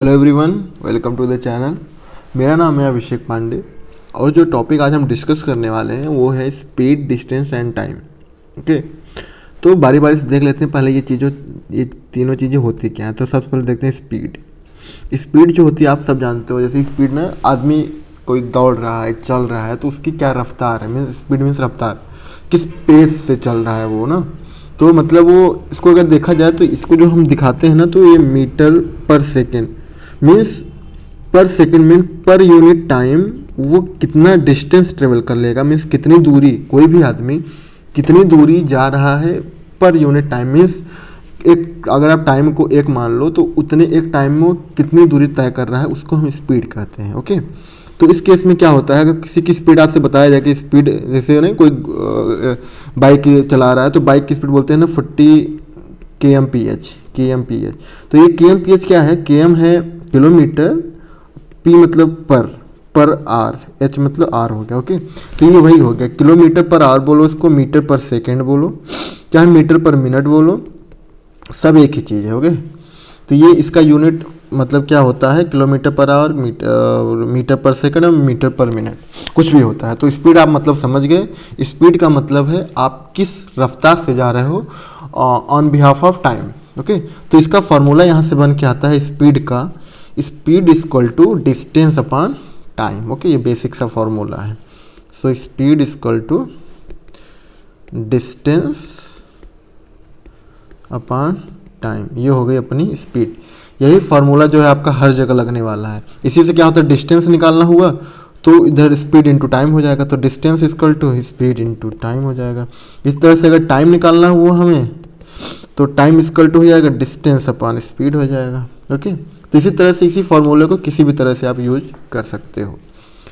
Hello everyone, welcome to the channel. मेरा नाम है अभिषेक पांडे और जो टॉपिक आज हम डिस्कस करने वाले हैं वो है speed, distance and time. Okay, तो बारी बारी से देख लेते हैं पहले ये तीनों चीज़ें होती क्या हैं। तो सबसे पहले देखते हैं स्पीड। स्पीड जो होती है आप सब जानते हो, जैसे स्पीड ना आदमी कोई दौड़ रहा है, चल रहा है, तो उसकी क्या रफ्तार है, मीन्स स्पीड मीन्स रफ्तार, किस पेस से चल रहा है वो ना। तो मतलब वो इसको अगर देखा जाए तो इसको जो हम दिखाते हैं ना, तो ये मीटर पर सेकेंड मीन्स पर second mean per unit time वो कितना डिस्टेंस ट्रेवल कर लेगा, मीन्स कितनी दूरी कोई भी आदमी कितनी दूरी जा रहा है पर यूनिट टाइम। मीन्स एक अगर आप टाइम को एक मान लो तो उतने एक टाइम में कितनी दूरी तय कर रहा है उसको हम स्पीड कहते हैं। ओके, तो इस केस में क्या होता है, अगर किसी की स्पीड आपसे बताया जाए कि स्पीड, जैसे नहीं कोई बाइक चला रहा है तो बाइक की स्पीड बोलते हैं ना 40 kmph। तो ये kmph क्या है, km है किलोमीटर, p मतलब पर आर, h मतलब आर हो गया। ओके, तो ये वही हो गया, किलोमीटर पर आवर बोलो उसको, मीटर पर सेकेंड बोलो, चाहे मीटर पर मिनट बोलो, सब एक ही चीज़ है। ओके, तो ये इसका यूनिट मतलब क्या होता है, किलोमीटर पर आवर, मीटर पर सेकंड और मीटर पर मिनट, कुछ भी होता है। तो स्पीड आप मतलब समझ गए, स्पीड का मतलब है आप किस रफ्तार से जा रहे हो on behalf of time. Okay, तो इसका फॉर्मूला यहाँ से बन के आता है स्पीड का, speed equal to distance upon time. Okay, ये बेसिक सा फॉर्मूला है। So speed equal to distance upon time, ये हो गई अपनी स्पीड। यही फार्मूला जो है आपका हर जगह लगने वाला है। इसी से क्या होता है, डिस्टेंस निकालना हुआ तो इधर स्पीड इंटू टाइम हो जाएगा, तो distance equal to speed into time हो जाएगा। इस तरह से अगर टाइम निकालना हुआ हमें तो टाइम इक्वल टू हो जाएगा डिस्टेंस अपॉन स्पीड हो जाएगा। ओके, तो इसी तरह से इसी फॉर्मूले को किसी भी तरह से आप यूज कर सकते हो।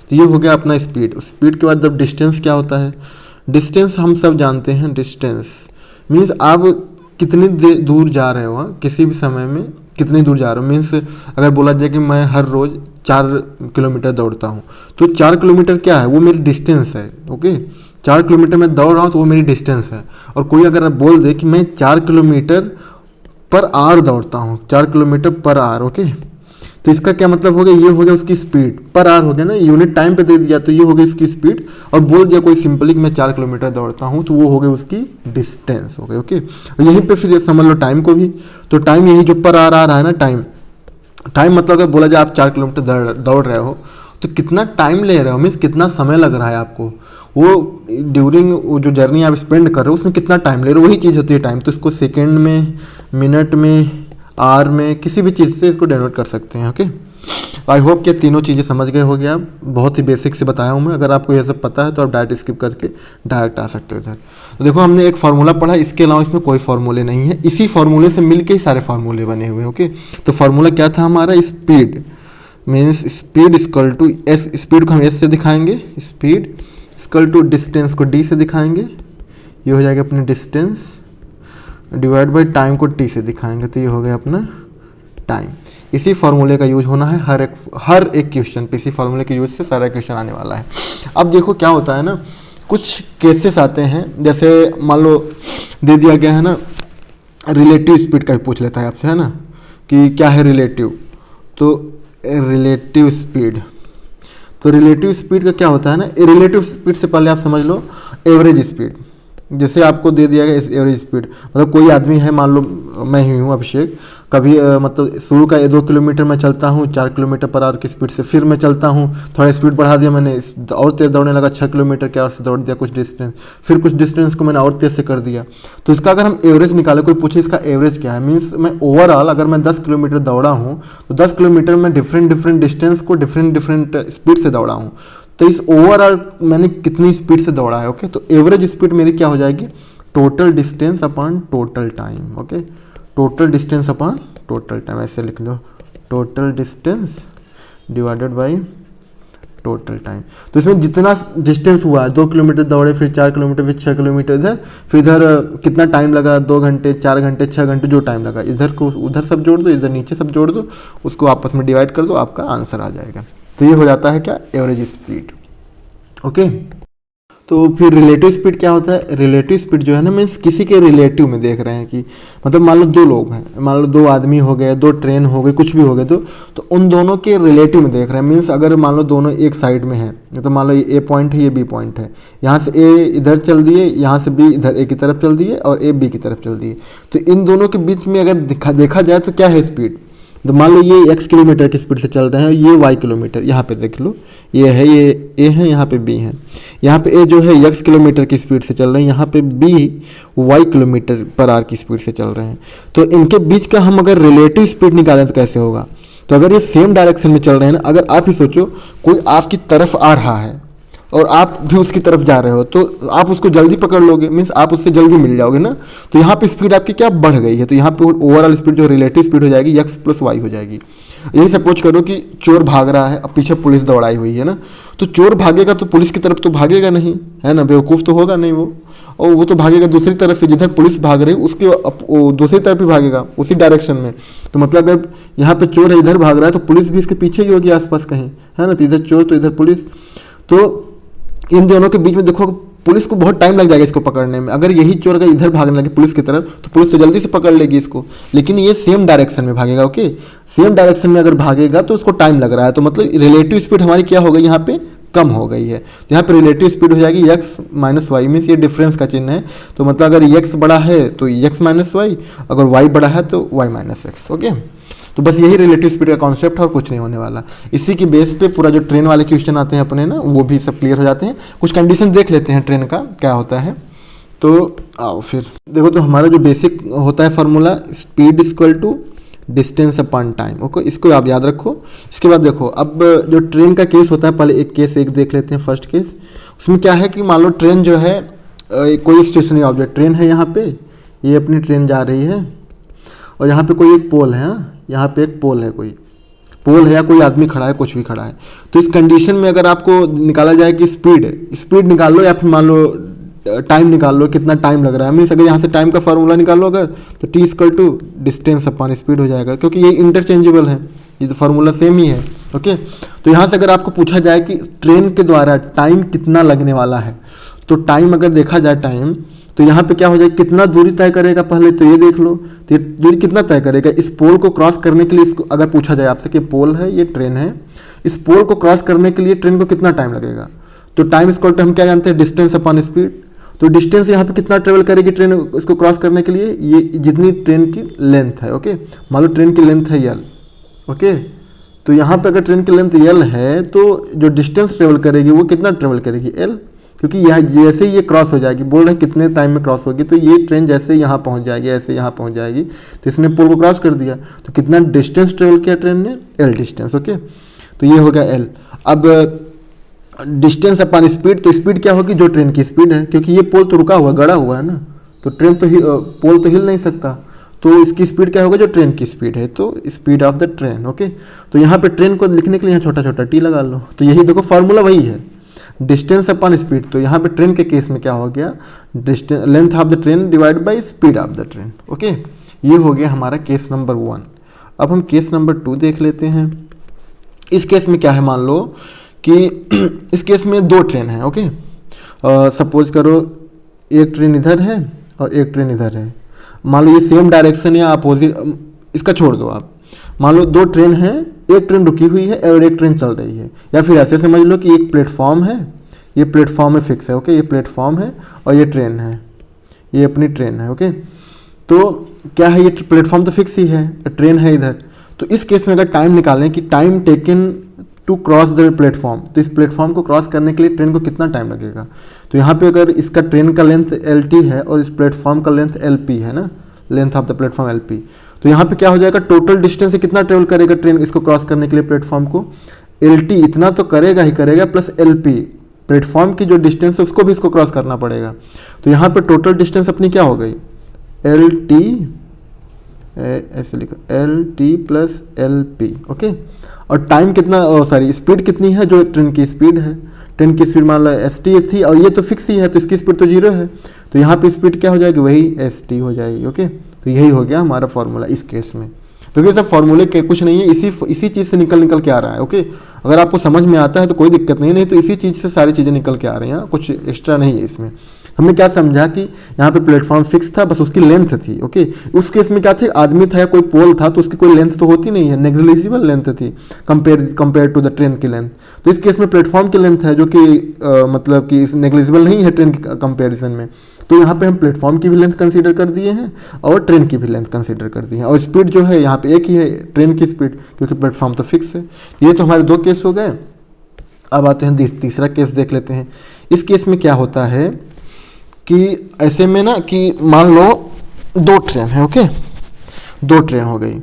तो ये हो गया अपना स्पीड। स्पीड के बाद जब डिस्टेंस क्या होता है, डिस्टेंस हम सब जानते हैं, डिस्टेंस मीन्स आप कितनी दूर जा रहे हो, किसी भी समय में कितनी दूर जा रहे हो। मीन्स अगर बोला जाए कि मैं हर रोज़ 4 किलोमीटर दौड़ता हूँ, तो 4 किलोमीटर क्या है, वो मेरी डिस्टेंस है। ओके, 4 किलोमीटर मैं दौड़ रहा हूँ तो वो मेरी डिस्टेंस है। और कोई अगर बोल दे कि मैं 4 किलोमीटर पर आवर दौड़ता हूँ, 4 किलोमीटर पर आवर, ओके, तो इसका क्या मतलब हो गया, ये हो गया उसकी स्पीड, पर आवर हो गया ना, यूनिट टाइम पे दे दिया तो ये हो गई इसकी स्पीड। और बोल दिया कोई सिंपली कि मैं 4 किलोमीटर दौड़ता हूँ, तो वो हो गई उसकी डिस्टेंस हो गई। ओके, और यहीं पे फिर समझ लो टाइम को भी, तो टाइम यही जो पर आवर आ रहा है ना, टाइम मतलब अगर बोला जाए आप 4 किलोमीटर दौड़ रहे हो तो कितना टाइम ले रहे हो, मीन्स कितना समय लग रहा है आपको, वो ड्यूरिंग वो जो जर्नी आप स्पेंड कर रहे हो उसमें कितना टाइम ले रहे हो, वही चीज़ होती है टाइम। तो इसको सेकेंड में, मिनट में, आर में, किसी भी चीज़ से इसको डिनोट कर सकते हैं। ओके, आई होप कि तीनों चीज़ें समझ गए हो गया। बहुत ही बेसिक से बताया हूँ मैं, अगर आपको ये सब पता है तो आप डायरेक्ट स्किप करके डायरेक्ट आ सकते हो इधर। तो देखो हमने एक फार्मूला पढ़ा, इसके अलावा इसमें कोई फार्मूले नहीं है, इसी फार्मूले से मिलके ही सारे फार्मूले बने हुए हैं। ओके, तो फार्मूला क्या था हमारा, speed means speed equal to S, speed को हम एस से दिखाएंगे, स्पीड इक्वल टू डिस्टेंस को डी से दिखाएंगे, ये हो जाएगा अपनी डिस्टेंस, डिवाइड बाई टाइम को टी से दिखाएंगे, तो ये हो गया अपना टाइम। इसी फार्मूले का यूज होना है हर एक क्वेश्चन पे, इसी फार्मूले के यूज से सारा क्वेश्चन आने वाला है। अब देखो क्या होता है ना, कुछ केसेस आते हैं, जैसे मान लो दे दिया गया है ना, रिलेटिव स्पीड का भी पूछ लेता है आपसे, है ना, कि क्या है रिलेटिव, तो रिलेटिव स्पीड, तो रिलेटिव स्पीड का क्या होता है ना, रिलेटिव स्पीड से पहले आप समझ लो एवरेज स्पीड। जैसे आपको दे दिया गया एवरेज स्पीड, मतलब कोई आदमी है, मान लो मैं ही हूँ अभिषेक, कभी मतलब शुरू का 2 किलोमीटर मैं चलता हूँ 4 किलोमीटर पर आवर की स्पीड से, फिर मैं चलता हूँ, थोड़ा स्पीड बढ़ा दिया मैंने, और तेज़ दौड़ने लगा, 6 किलोमीटर के आवर से दौड़ दिया कुछ डिस्टेंस, फिर कुछ डिस्टेंस को मैंने और तेज़ से कर दिया। तो इसका अगर हम एवरेज निकालें, कोई पूछे इसका एवरेज क्या है, मीन्स मैं ओवरऑल अगर मैं 10 किलोमीटर दौड़ा हूँ तो 10 किलोमीटर में डिफरेंट डिस्टेंस को डिफरेंट स्पीड से दौड़ा हूँ, तो इस ओवरऑल मैंने कितनी स्पीड से दौड़ा है। ओके, तो एवरेज स्पीड मेरी क्या हो जाएगी, total distance upon total time. Okay, total distance upon total time, ऐसे लिख लो, total distance divided by total time. तो इसमें जितना डिस्टेंस हुआ, 2 किलोमीटर दौड़े, फिर 4 किलोमीटर, फिर 6 किलोमीटर इधर, फिर इधर कितना टाइम लगा, 2 घंटे, 4 घंटे, 6 घंटे, जो टाइम लगा, इधर को उधर सब जोड़ दो, इधर नीचे सब जोड़ दो, उसको आपस में डिवाइड कर दो, आपका आंसर आ जाएगा। तो ये हो जाता है क्या, एवरेज स्पीड। ओके, तो फिर रिलेटिव स्पीड क्या होता है, रिलेटिव स्पीड जो है ना मीन्स किसी के रिलेटिव में देख रहे हैं कि मतलब मान लो दो लोग हैं, मान लो दो आदमी हो गए, दो ट्रेन हो गए, कुछ भी हो गए, तो उन दोनों के रिलेटिव में देख रहे हैं। मीन्स अगर मान लो दोनों एक साइड में हैं, तो मान लो ये ए पॉइंट है, ये बी पॉइंट है, यहाँ से ए इधर चल दिए, यहाँ से बी इधर ए की तरफ चल दिए और ए बी की तरफ चल दिए। तो इन दोनों के बीच में अगर देखा जाए तो क्या है स्पीड, तो मान लो ये x किलोमीटर की स्पीड से चल रहे हैं, ये y किलोमीटर, यहाँ पे देख लो ये है, ये a है, यहाँ पे b है, यहाँ पे a जो है x किलोमीटर की स्पीड से चल रहे हैं, यहाँ पे b y kilometre per hour की स्पीड से चल रहे हैं। तो इनके बीच का हम अगर रिलेटिव स्पीड निकालें तो कैसे होगा, तो अगर ये सेम डायरेक्शन में चल रहे हैं ना, अगर आप ही सोचो कोई आपकी तरफ आ रहा है और आप भी उसकी तरफ जा रहे हो, तो आप उसको जल्दी पकड़ लोगे, मीन्स आप उससे जल्दी मिल जाओगे ना। तो यहाँ पे स्पीड आपकी क्या बढ़ गई है, तो यहाँ पे ओवरऑल स्पीड जो रिलेटिव स्पीड हो जाएगी x + y हो जाएगी। यही सपोज करो कि चोर भाग रहा है, अब पीछे पुलिस दौड़ाई हुई है ना, तो चोर भागेगा तो पुलिस की तरफ तो भागेगा नहीं, है ना, बेवकूफ़ तो होगा नहीं वो, और वो तो भागेगा दूसरी तरफ से, जिधर पुलिस भाग रही है उसके दूसरी तरफ ही भागेगा, उसी डायरेक्शन में। तो मतलब अब यहाँ पे चोर है, इधर भाग रहा है, तो पुलिस भी इसके पीछे ही होगी आसपास कहीं, है ना, तो इधर चोर तो इधर पुलिस। तो इन दोनों के बीच में देखो पुलिस को बहुत टाइम लग जाएगा इसको पकड़ने में। अगर यही चोर अगर इधर भागने लगे पुलिस की तरफ, तो पुलिस तो जल्दी से पकड़ लेगी इसको, लेकिन ये सेम डायरेक्शन में भागेगा। ओके, सेम डायरेक्शन में अगर भागेगा तो उसको टाइम लग रहा है, तो मतलब रिलेटिव स्पीड हमारी क्या हो गई, यहाँ पे कम हो गई है। तो यहाँ पे रिलेटिव स्पीड हो जाएगी x - y, मीन्स ये डिफरेंस का चिन्ह है। तो मतलब अगर x बड़ा है तो x - y, अगर y बड़ा है तो y - x। ओके, तो बस यही रिलेटिव स्पीड का कॉन्सेप्ट है और कुछ नहीं होने वाला। इसी की बेस पे पूरा जो ट्रेन वाले क्वेश्चन आते हैं अपने ना, वो भी सब क्लियर हो जाते हैं। कुछ कंडीशन देख लेते हैं ट्रेन का क्या होता है। तो आओ फिर देखो, तो हमारा जो बेसिक होता है formula, speed = distance upon time. Okay, इसको आप याद रखो। इसके बाद देखो, अब जो ट्रेन का केस होता है, पहले एक केस एक देख लेते हैं। फर्स्ट केस, उसमें क्या है कि मान लो ट्रेन जो है कोई एक स्टेशनरी ऑब्जेक्ट, ट्रेन है यहाँ पे, ये अपनी ट्रेन जा रही है और यहाँ पे कोई एक पोल है, यहाँ पे एक पोल है, कोई पोल है या कोई आदमी खड़ा है, कुछ भी खड़ा है। तो इस कंडीशन में अगर आपको निकाला जाए कि स्पीड निकाल लो या फिर मान लो टाइम निकाल लो, कितना टाइम लग रहा है। मीन्स अगर यहाँ से टाइम का फार्मूला निकालो अगर, तो t = डिस्टेंस अपॉन स्पीड हो जाएगा, क्योंकि ये इंटरचेंजेबल है, ये तो फार्मूला सेम ही है। ओके, तो यहाँ से अगर आपको पूछा जाए कि ट्रेन के द्वारा टाइम कितना लगने वाला है, तो टाइम अगर देखा जाए टाइम, तो यहाँ पे क्या हो जाएगा, कितना दूरी तय करेगा, पहले तो ये देख लो, तो ये दूरी कितना तय करेगा इस पोल को क्रॉस करने के लिए। इसको अगर पूछा जाए आपसे कि पोल है, ये ट्रेन है, इस पोल को क्रॉस करने के लिए ट्रेन को कितना टाइम लगेगा, तो टाइम = हम क्या जानते हैं, डिस्टेंस अपॉन स्पीड। तो डिस्टेंस यहाँ पे कितना ट्रेवल करेगी ट्रेन इसको क्रॉस करने के लिए, ये जितनी ट्रेन की लेंथ है। ओके, मान लो ट्रेन की लेंथ है l। ओके, तो यहाँ पे अगर ट्रेन की लेंथ l है, तो जो डिस्टेंस ट्रेवल करेगी वो कितना ट्रेवल करेगी, l, क्योंकि यह जैसे ही ये क्रॉस हो जाएगी, बोल रहे कितने टाइम में क्रॉस होगी, तो ये ट्रेन जैसे यहाँ पहुँच जाएगी, ऐसे यहाँ पहुँच जाएगी, तो इसने पोल को क्रॉस कर दिया, तो कितना डिस्टेंस ट्रेवल किया ट्रेन ने, l डिस्टेंस। ओके, तो ये हो गया l। अब डिस्टेंस अपॉन स्पीड, तो स्पीड क्या होगी, जो ट्रेन की स्पीड है, क्योंकि ये पोल तो रुका हुआ, गड़ा हुआ है ना, तो ट्रेन तो पोल तो हिल नहीं सकता, तो इसकी स्पीड क्या होगा, जो ट्रेन की स्पीड है, तो speed of the train. Okay, तो यहाँ पे ट्रेन को लिखने के लिए यहाँ छोटा छोटा t लगा लो, तो यही देखो फार्मूला वही है, डिस्टेंस अपॉन स्पीड। तो यहाँ पे ट्रेन के केस में क्या हो गया, distance length of the train divide by speed of the train. Okay, ये हो गया हमारा केस नंबर 1। अब हम केस नंबर 2 देख लेते हैं। इस केस में क्या है, मान लो कि इस केस में दो ट्रेन है। ओके, सपोज करो एक ट्रेन इधर है और एक ट्रेन इधर है। मान लो ये सेम डायरेक्शन या अपोजिट, इसका छोड़ दो आप। मान लो दो ट्रेन हैं, एक ट्रेन रुकी हुई है और एक ट्रेन चल रही है, या फिर ऐसे समझ लो कि एक प्लेटफॉर्म है, ये प्लेटफॉर्म में फिक्स है। ओके, ये प्लेटफॉर्म है और ये ट्रेन है, ये अपनी ट्रेन है। ओके, तो क्या है, ये प्लेटफॉर्म तो फिक्स ही है, ट्रेन है इधर। तो इस केस में अगर टाइम निकालें कि time taken to cross the platform, तो इस प्लेटफॉर्म को क्रॉस करने के लिए ट्रेन को कितना टाइम लगेगा। तो यहाँ पे अगर इसका ट्रेन का लेंथ LT है और इस प्लेटफॉर्म का लेंथ LP है ना, length of the platform LP, तो यहाँ पे क्या हो जाएगा, टोटल डिस्टेंस से कितना ट्रेवल करेगा ट्रेन इसको क्रॉस करने के लिए प्लेटफॉर्म को, LT इतना तो करेगा ही करेगा, प्लस LP प्लेटफॉर्म की जो डिस्टेंस है उसको भी इसको क्रॉस करना पड़ेगा। तो यहाँ पे टोटल डिस्टेंस अपनी क्या हो गई, LT, ऐसे लिखो LT प्लस LP। ओके, और टाइम कितना, सॉरी स्पीड कितनी है, जो ट्रेन की स्पीड है, ट्रेन की स्पीड मान लो ST थी और ये तो फिक्स ही है, तो इसकी स्पीड तो 0 है, तो यहाँ पे स्पीड क्या हो जाएगी, वही ST हो जाएगी। ओके, तो यही हो गया हमारा फॉर्मूला इस केस में। क्योंकि सब फॉर्मूले के कुछ नहीं है, इसी चीज़ से निकल के आ रहा है। ओके, अगर आपको समझ में आता है तो कोई दिक्कत नहीं तो इसी चीज़ से सारी चीज़ें निकल के आ रही हैं, कुछ एक्स्ट्रा नहीं है इसमें। हमने क्या समझा कि यहाँ पे प्लेटफॉर्म फिक्स था, बस उसकी लेंथ थी। ओके, उस केस में क्या थे, आदमी था या कोई पोल था तो उसकी कोई लेंथ तो होती नहीं है, नेग्लिजिबल लेंथ थी कंपेयर टू द ट्रेन की लेंथ। तो इस केस में प्लेटफॉर्म की लेंथ है जो कि मतलब कि नेग्लिजिबल नहीं है ट्रेन के कंपेरिजन में। तो यहाँ पे हम प्लेटफॉर्म की भी लेंथ कंसीडर कर दिए हैं और ट्रेन की भी लेंथ कंसीडर कर दी है, और स्पीड जो है यहाँ पे एक ही है, ट्रेन की स्पीड, क्योंकि प्लेटफॉर्म तो फिक्स है। ये तो हमारे 2 केस हो गए। अब आते हैं तीसरा केस देख लेते हैं। इस केस में क्या होता है कि ऐसे में ना कि मान लो 2 ट्रेन है। ओके, 2 ट्रेन हो गई,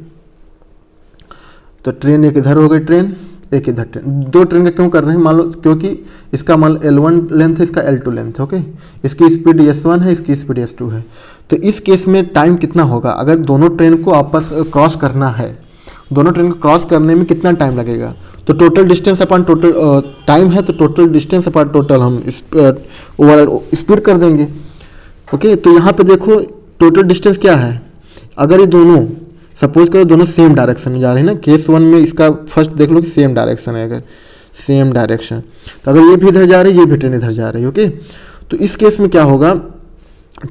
तो ट्रेन एक इधर हो गई, ट्रेन एक इधर, ट्रेन 2 ट्रेन का क्यों कर रहे हैं, मान लो क्योंकि इसका मान L1 लेंथ है, इसका L2 लेंथ है। ओके, इसकी स्पीड S1 है, इसकी स्पीड S2 है। तो इस केस में टाइम कितना होगा, अगर दोनों ट्रेन को आपस क्रॉस करना है, दोनों ट्रेन को क्रॉस करने में कितना टाइम लगेगा, तो total distance upon total time है, तो टोटल डिस्टेंस अपॉन टोटल हम ओवरऑल स्पीड कर देंगे। ओके, तो यहाँ पे देखो टोटल डिस्टेंस क्या है, अगर ये दोनों सपोज करो दोनों सेम डायरेक्शन में जा रहे हैं ना, केस 1 में इसका फर्स्ट देख लो कि सेम डायरेक्शन है, अगर सेम डायरेक्शन, तो अगर ये भी इधर जा रही है, ये भी ट्रेन इधर जा रही है। ओके, तो इस केस में क्या होगा,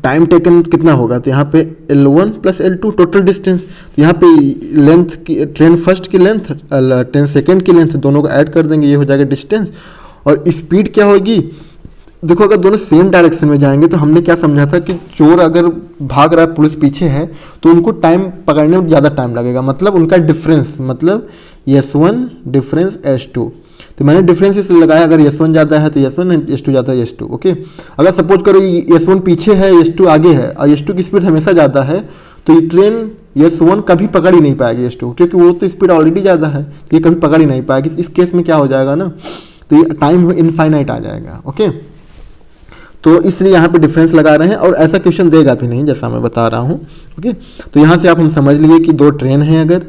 टाइम टेकन कितना होगा, तो यहाँ पे L1 plus L2 total distance, तो यहाँ पे लेंथ की ट्रेन फर्स्ट की लेंथ, ट्रेन सेकेंड की लेंथ, दोनों को ऐड कर देंगे, ये हो जाएगा डिस्टेंस। और स्पीड क्या होगी, देखो अगर दोनों सेम डायरेक्शन में जाएंगे तो हमने क्या समझा था कि चोर अगर भाग रहा है, पुलिस पीछे है, तो उनको टाइम पकड़ने में ज़्यादा टाइम लगेगा, मतलब उनका डिफरेंस, मतलब S1 डिफरेंस S2। तो मैंने डिफरेंस इसलिए लगाया, अगर S1 ज़्यादा है तो S1 एंड S2 ज़्यादा है S2। ओके, अगर सपोज करो S1 पीछे है, S2 आगे है, और S2 की स्पीड हमेशा ज़्यादा है, तो ये ट्रेन S1 कभी पकड़ ही नहीं पाएगी S2, क्योंकि वो तो स्पीड ऑलरेडी ज़्यादा है, तो ये कभी पकड़ ही नहीं पाएगी। इस केस में क्या हो जाएगा ना, तो ये टाइम इनफाइनाइट आ जाएगा। ओके, तो इसलिए यहाँ पे डिफरेंस लगा रहे हैं, और ऐसा क्वेश्चन देगा भी नहीं जैसा मैं बता रहा हूँ। ओके, तो यहाँ से आप हम समझ लिए कि 2 ट्रेन हैं, अगर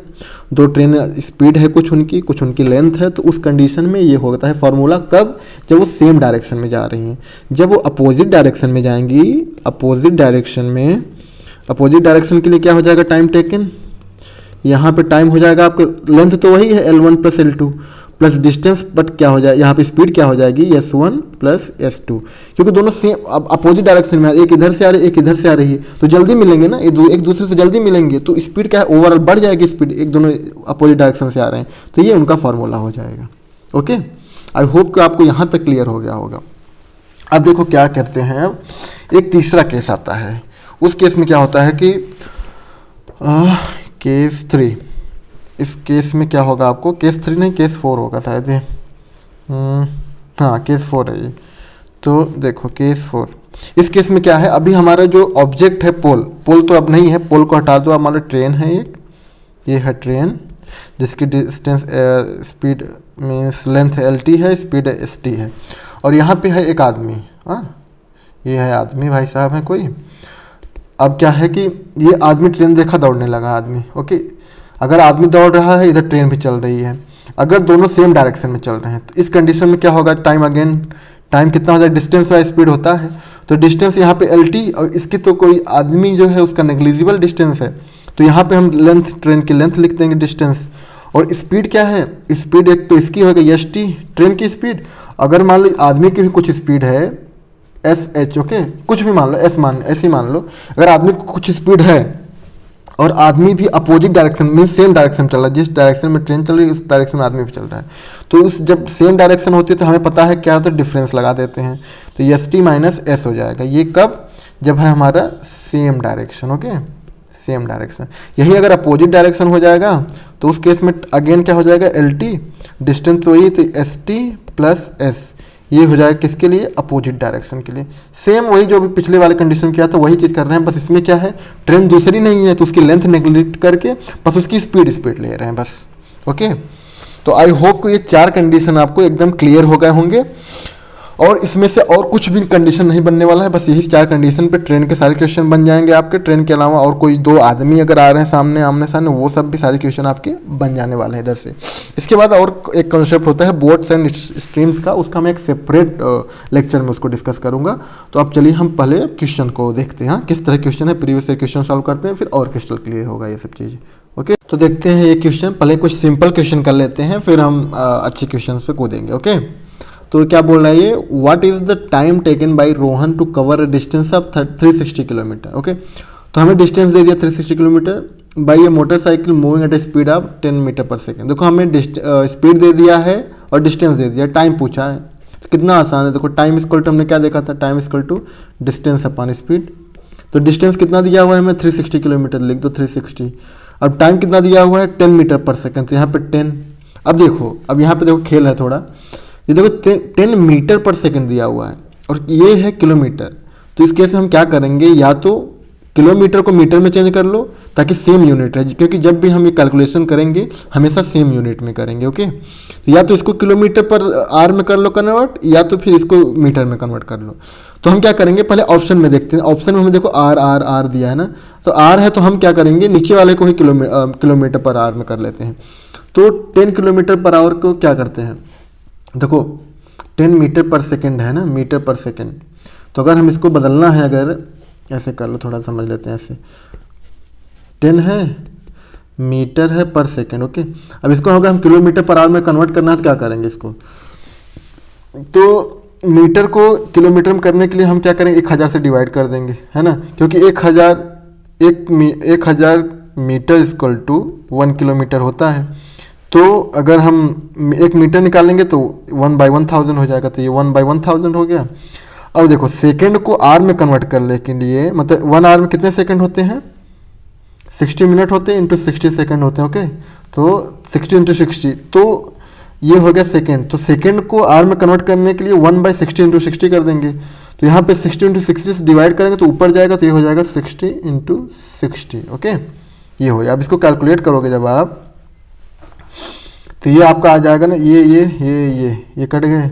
2 ट्रेन स्पीड है कुछ उनकी लेंथ है, तो उस कंडीशन में ये होता है फॉर्मूला, कब, जब वो सेम डायरेक्शन में जा रही हैं। जब वो अपोजिट डायरेक्शन में जाएंगी, अपोजिट डायरेक्शन के लिए क्या हो जाएगा, टाइम टेकन, यहाँ पे टाइम हो जाएगा आपका, लेंथ तो वही है L1 plus L2 plus distance, but क्या हो जाए यहाँ पे स्पीड क्या हो जाएगी, S1 प्लस S2, क्योंकि दोनों सेम अपोजिट डायरेक्शन में, एक इधर से आ रही है, एक इधर से आ रही है, तो जल्दी मिलेंगे ना, एक दूसरे से जल्दी मिलेंगे, तो स्पीड क्या है, ओवरऑल बढ़ जाएगी स्पीड, एक दोनों अपोजिट डायरेक्शन से आ रहे हैं, तो ये उनका फॉर्मूला हो जाएगा। ओके, आई होप कि आपको यहाँ तक क्लियर हो गया होगा। अब देखो क्या करते हैं, अब एक तीसरा केस आता है। उस केस में क्या होता है कि केस 3, इस केस में क्या होगा आपको, केस 3 नहीं, केस 4 होगा शायद ये, हाँ केस 4 है ये। तो देखो केस 4, इस केस में क्या है, अभी हमारा जो ऑब्जेक्ट है पोल तो अब नहीं है, पोल को हटा दो, हमारा ट्रेन है एक, ये है ट्रेन जिसकी distance speed means length LT है, स्पीड ST है, और यहाँ पे है एक आदमी, हाँ ये है आदमी, भाई साहब है कोई। अब क्या है कि ये आदमी ट्रेन देखा दौड़ने लगा आदमी। ओके, अगर आदमी दौड़ रहा है, इधर ट्रेन भी चल रही है, अगर दोनों सेम डायरेक्शन में चल रहे हैं, तो इस कंडीशन में क्या होगा, टाइम कितना हो जाए, डिस्टेंस वाइज स्पीड होता है, तो डिस्टेंस यहाँ पे LT, और इसकी तो कोई आदमी जो है उसका नेग्लिजिबल डिस्टेंस है, तो यहाँ पे हम लेंथ, ट्रेन की लेंथ लिख देंगे डिस्टेंस। और स्पीड क्या है, स्पीड एक तो इसकी होगी ST ट्रेन की स्पीड, अगर मान लो आदमी की भी कुछ स्पीड है SH, ओके कुछ भी मान लो, ऐसे ही मान लो, अगर आदमी को कुछ स्पीड है और आदमी भी अपोजिट डायरेक्शन में सेम डायरेक्शन चल रहा है, जिस डायरेक्शन में ट्रेन चल रही है उस डायरेक्शन में आदमी भी चल रहा है, तो उस जब सेम डायरेक्शन होती है तो हमें पता है क्या होता है, डिफरेंस लगा देते हैं, तो ST माइनस S हो जाएगा। ये कब, जब है हमारा same direction. Okay, same direction, यही अगर अपोजिट डायरेक्शन हो जाएगा तो उस केस में अगेन क्या हो जाएगा, LT डिस्टेंस तो वही, तो ST प्लस S, ये हो जाएगा किसके लिए, अपोजिट डायरेक्शन के लिए। सेम वही जो भी पिछले वाले कंडीशन किया था वही चीज़ कर रहे हैं, बस इसमें क्या है, ट्रेन दूसरी नहीं है तो उसकी लेंथ नेग्लेक्ट करके बस उसकी स्पीड ले रहे हैं बस। ओके, तो आई होप को ये 4 कंडीशन आपको एकदम क्लियर हो गए होंगे, और इसमें से और कुछ भी कंडीशन नहीं बनने वाला है, बस यही 4 कंडीशन पे ट्रेन के सारे क्वेश्चन बन जाएंगे आपके। ट्रेन के अलावा और कोई 2 आदमी अगर आ रहे हैं सामने आमने सामने, वो सब भी सारे क्वेश्चन आपके बन जाने वाले हैं इधर से। इसके बाद और एक कॉन्सेप्ट होता है बोट्स एंड स्ट्रीम्स का, उसका मैं एक सेपरेट लेक्चर में उसको डिस्कस करूंगा। तो अब चलिए हम पहले क्वेश्चन को देखते हैं, किस तरह क्वेश्चन है, प्रीवियस ईयर क्वेश्चन सॉल्व करते हैं, फिर और क्रिस्टल क्लियर होगा ये सब चीज़। ओके, तो देखते हैं ये क्वेश्चन। पहले कुछ सिंपल क्वेश्चन कर लेते हैं, फिर हम अच्छे क्वेश्चन पे कूदेंगे। ओके, तो क्या बोल रहा है ये, what is the time taken by Rohan to cover a distance of 360 kilometre. Okay, तो हमें डिस्टेंस दे दिया 360 kilometre by a motorcycle moving at a speed of 10 metre per second. देखो हमें स्पीड दे दिया है और डिस्टेंस दे दिया, टाइम पूछा है, तो कितना आसान है। देखो टाइम इक्वल टू, हमने क्या देखा था, time equal to distance upon speed. तो डिस्टेंस कितना दिया हुआ है हमें, 360 किलोमीटर, लिख दो 360। अब टाइम कितना दिया हुआ है, 10 मीटर पर सेकेंड, तो यहाँ पे 10। अब देखो, अब यहाँ पे देखो खेल है थोड़ा, ये देखो 10 मीटर पर सेकेंड दिया हुआ है और ये है किलोमीटर। तो इस केस में हम क्या करेंगे, या तो किलोमीटर को मीटर में चेंज कर लो ताकि सेम यूनिट है, क्योंकि जब भी हम ये कैलकुलेशन करेंगे हमेशा सेम यूनिट में करेंगे। ओके, तो या तो इसको किलोमीटर पर आर में कर लो कन्वर्ट, या तो फिर इसको मीटर में कन्वर्ट कर लो। तो हम क्या करेंगे, पहले ऑप्शन में देखते हैं। ऑप्शन में हमें देखो आर आर आर दिया है ना, तो आर है तो हम क्या करेंगे, नीचे वाले को ही किलोमीटर पर आर में कर लेते हैं। तो 10 किलोमीटर पर आवर को क्या करते हैं, देखो 10 मीटर पर सेकेंड है ना, मीटर पर सेकेंड। तो अगर हम इसको बदलना है, अगर ऐसे कर लो, थोड़ा समझ लेते हैं ऐसे, 10 है, मीटर है पर सेकेंड। ओके, अब इसको अगर हम किलोमीटर पर आवर में कन्वर्ट करना है तो क्या करेंगे इसको, तो मीटर को किलोमीटर में करने के लिए हम क्या करेंगे, 1000 से डिवाइड कर देंगे, है ना, क्योंकि 1000 मीटर इक्वल टू 1 किलोमीटर होता है। तो अगर हम 1 मीटर निकालेंगे तो 1/1000 हो जाएगा, तो ये 1/1000 हो गया। अब देखो सेकंड को आर में कन्वर्ट करने के लिए, मतलब 1 आवर में कितने सेकंड होते हैं, 60 मिनट होते हैं, इंटू 60 सेकंड होते हैं। ओके, तो 60 इंटू 60, तो ये हो गया सेकंड। तो सेकंड को आर में कन्वर्ट करने के लिए 1/60 इंटू 60 कर देंगे। तो यहाँ पे 60 इंटू 60 से डिवाइड करेंगे तो ऊपर जाएगा, तो ये हो जाएगा 60 इंटू 60। ओके, ये हो गया। अब इसको कैलकुलेट करोगे जब आप, तो ये आपका आ जाएगा ना, ये कट गए,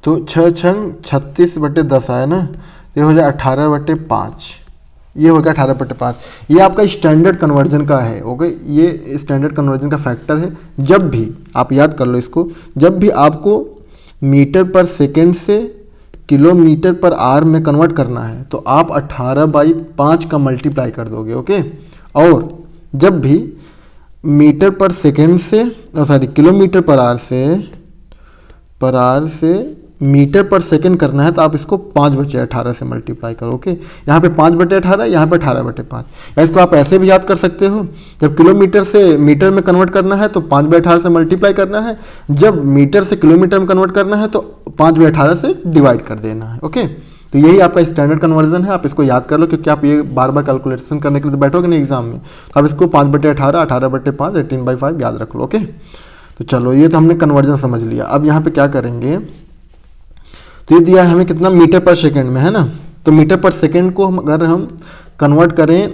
तो 6 छंग 36/10 आया ना, ये हो जाए 18/5, ये हो गया 18/5। ये आपका स्टैंडर्ड कन्वर्जन का है। ओके, ये स्टैंडर्ड कन्वर्जन का फैक्टर है। जब भी आप याद कर लो इसको, जब भी आपको मीटर पर सेकेंड से किलोमीटर पर आवर में कन्वर्ट करना है तो आप 18/5 का मल्टीप्लाई कर दोगे। ओके, और जब भी मीटर पर सेकेंड से, सॉरी किलोमीटर पर आवर से मीटर पर सेकेंड करना है तो आप इसको 5/18 से मल्टीप्लाई करो। ओके, यहाँ पे 5/18, यहाँ पे 18/5। या इसको आप ऐसे भी याद कर सकते हो, जब किलोमीटर से मीटर में कन्वर्ट करना है तो 5/18 से मल्टीप्लाई करना है, जब मीटर से किलोमीटर में कन्वर्ट करना है तो 5/18 से डिवाइड कर देना है। ओके, तो यही आपका स्टैंडर्ड कन्वर्जन है। आप इसको याद कर लो, क्योंकि आप ये बार बार कैलकुलेशन करने के लिए तो बैठोगे नहीं एग्जाम में, तो आप इसको 5/18, 18/5, 18/5 याद रख लो। ओके, तो चलो ये तो हमने कन्वर्जन समझ लिया। अब यहाँ पे क्या करेंगे, तो ये दिया है हमें कितना, मीटर पर सेकेंड में, है ना। तो मीटर पर सेकेंड को अगर हम कन्वर्ट करें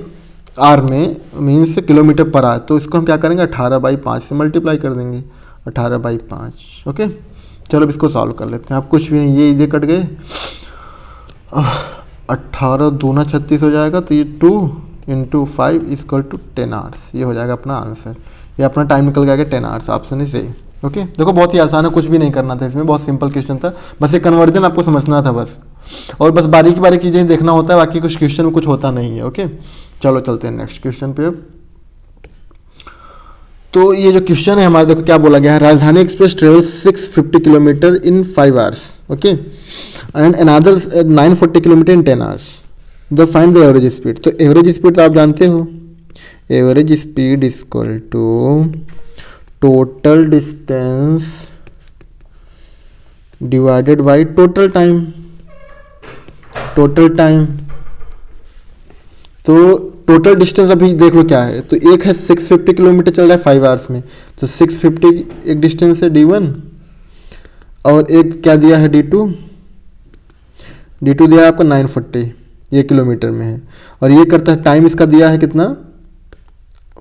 आर में, मीन्स किलोमीटर पर आवर, तो इसको हम क्या करेंगे, 18/5 से मल्टीप्लाई कर देंगे, 18/5। ओके, चलो अब इसको सॉल्व कर लेते हैं। आप कुछ भी नहीं, ये कट गए, 18 दूना 36 हो जाएगा, तो ये 2 × 5 = 10 आवर्स। ये हो जाएगा अपना आंसर। ये अपना टाइम निकल गया 10 आवर्स, ऑप्शन ही सही। ओके, देखो बहुत ही आसान है, कुछ भी नहीं करना था इसमें, बहुत सिंपल क्वेश्चन था, बस ये कन्वर्जन आपको समझना था बस, और बस बारीकी बारीकी चीज़ें देखना होता है, बाकी कुछ क्वेश्चन में कुछ होता नहीं है। ओके, चलो चलते हैं नेक्स्ट क्वेश्चन पे। तो ये जो क्वेश्चन है हमारे, देखो क्या बोला गया है, Rajdhani express travels 650 kilometre in 5 hours. Okay, and another 940 kilometre in 10 hours. The find the average speed. तो एवरेज स्पीड तो आप जानते हो, average speed equal to total distance divided by total time. Total time, तो टोटल डिस्टेंस अभी देख लो क्या है, तो एक है 650 किलोमीटर चल रहा है 5 आवर्स में, तो 650 एक डिस्टेंस है D1, और एक क्या दिया है D2 दिया है आपको 940, ये किलोमीटर में है, और ये करता है टाइम इसका दिया है कितना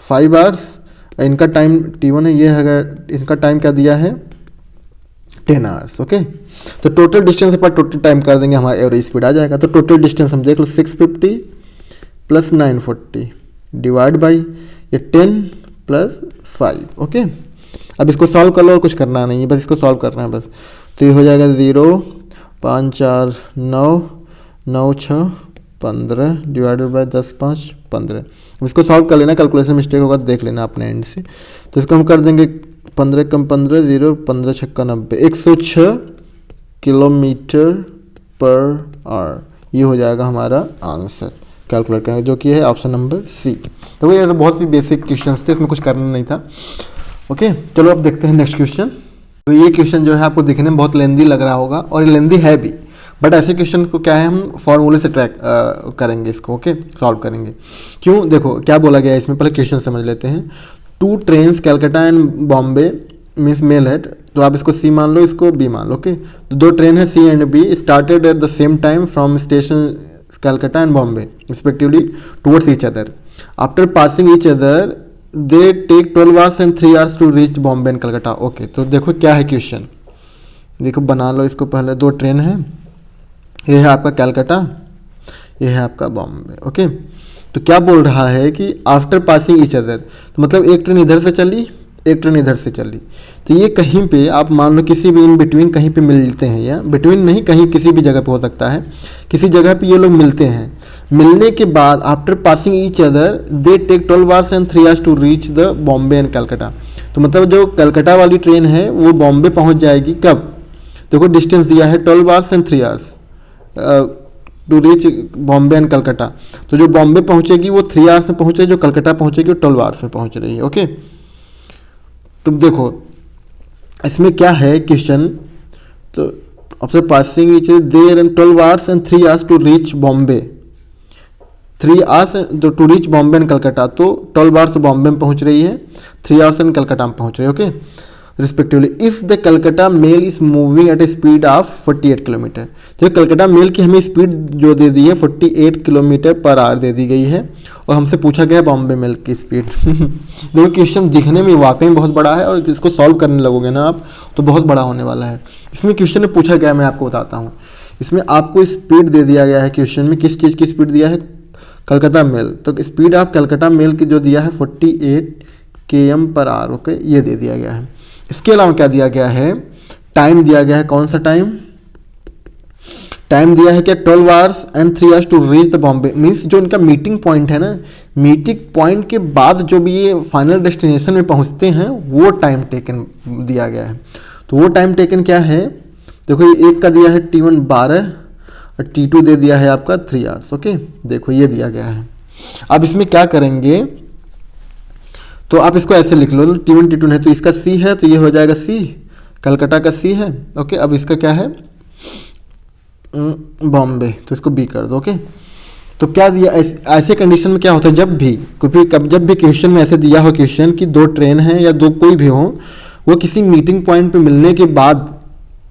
5 आवर्स, इनका टाइम T1 है, ये है इनका टाइम क्या दिया है 10 आवर्स। ओके, तो टोटल डिस्टेंस पर टोटल टाइम कर देंगे, हमारा एवरेज स्पीड आ जाएगा। तो टोटल डिस्टेंस हम देख लो 650 + 940 डिवाइड बाई ये 10 + 5। ओके, अब इसको सॉल्व कर लो, और कुछ करना नहीं है, बस इसको सॉल्व करना है बस। तो ये हो जाएगा 0 5 4 9 9 6 15 डिवाइडेड बाय 10 5 15। इसको सॉल्व कर लेना, कैलकुलेशन मिस्टेक होगा तो देख लेना अपने एंड से। तो इसको हम कर देंगे 15 कम 15 0, 15 छक्का 90, 106 किलोमीटर पर आवर। ये हो जाएगा हमारा आंसर कैलकुलेट करेंगे, जो कि है ऑप्शन नंबर सी। तो वो ऐसे बहुत सी बेसिक क्वेश्चन थे, इसमें कुछ करना नहीं था। ओके, चलो अब देखते हैं नेक्स्ट क्वेश्चन। तो ये क्वेश्चन जो है आपको दिखने में बहुत लेंदी लग रहा होगा, और ये लेंदी है भी, बट ऐसे क्वेश्चन को क्या है हम फॉर्मूले से ट्रैक करेंगे इसको। ओके, सॉल्व करेंगे। क्यों, देखो क्या बोला गया है इसमें, पहले क्वेश्चन समझ लेते हैं। 2 trains Calcutta and Bombay means male head, तो आप इसको सी मान लो, इसको बी मान लो। ओके, तो 2 ट्रेन है C and B, started at the same time from station Calcutta and Bombay respectively towards each other. After passing each other they take 12 hours and 3 hours to reach Bombay and Calcutta. Okay, तो देखो क्या है question, देखो बना लो इसको पहले। 2 ट्रेन है, ये है आपका कैलकाटा, ये है आपका बॉम्बे। ओके, तो क्या बोल रहा है कि आफ्टर पासिंग ईच अदर, तो मतलब एक ट्रेन इधर से चली, एक ट्रेन इधर से चली, तो ये कहीं पे आप मान लो किसी भी इन बिटवीन कहीं पे मिलते हैं, या बिटवीन नहीं, कहीं किसी भी जगह पे हो सकता है, किसी जगह पे ये लोग मिलते हैं। मिलने के बाद after passing each other they take 12 hours and 3 hours to reach the Bombay and Calcutta. तो मतलब जो कलकत्ता वाली ट्रेन है वो बॉम्बे पहुंच जाएगी कब, देखो डिस्टेंस दिया है 12 hours and 3 hours to reach Bombay and Calcutta. तो जो बॉम्बे पहुंचेगी वो 3 आवर्स में पहुंचेगी, जो कलकत्ता पहुंचेगी वो 12 आवर्स में पहुंच रही है। ओके, तो देखो इसमें क्या है क्वेश्चन, तो after passing each there and 12 hours and 3 hours to reach Bombay, 3 hours to reach Bombay and Calcutta, तो 12 आवर्स बॉम्बे में पहुंच रही है, 3 आवर्स एंड कलकत्ता में पहुंच रही है। Okay, respectively if the Calcutta mail is moving at a speed of 48 kilometre. तो कलकत्ता मेल की हमें स्पीड जो दे दी है 48 किलोमीटर पर आवर दे दी गई है, और हमसे पूछा गया है बॉम्बे मेल की स्पीड। देखो क्वेश्चन दिखने में वाकई बहुत बड़ा है, और इसको सॉल्व करने लगोगे ना आप तो बहुत बड़ा होने वाला है। इसमें क्वेश्चन में पूछा गया, मैं आपको बताता हूँ। इसमें आपको स्पीड दे दिया गया है क्वेश्चन में, किस चीज़ की स्पीड दिया है, कलकत्ता मेल। तो स्पीड ऑफ कलकत्ता मेल की जो दिया है 48 km पर आवर। ओके, ये दे दिया गया है। इसके अलावा क्या दिया गया है, टाइम दिया गया है, कौन सा टाइम, टाइम दिया है क्या 12 hours and 3 hours to reach the Bombay. Means जो इनका मीटिंग पॉइंट है ना, मीटिंग पॉइंट के बाद जो भी ये फाइनल डेस्टिनेशन में पहुंचते हैं वो टाइम टेकन दिया गया है। तो वो टाइम टेकन क्या है, देखो ये एक का दिया है T1 12 और T2 दे दिया है आपका 3 आवर्स। ओके, देखो ये दिया गया है। अब इसमें क्या करेंगे, तो आप इसको ऐसे लिख लो, T1 T2 है तो इसका C है, तो ये हो जाएगा C, कलकत्ता का C है। ओके, अब इसका क्या है बॉम्बे, तो इसको B कर दो। ओके, तो क्या दिया, ऐसे कंडीशन में क्या होता है, जब भी जब भी क्वेश्चन में ऐसे दिया हो क्वेश्चन कि 2 ट्रेन हैं या 2 कोई भी हो, वो किसी मीटिंग पॉइंट पे मिलने के बाद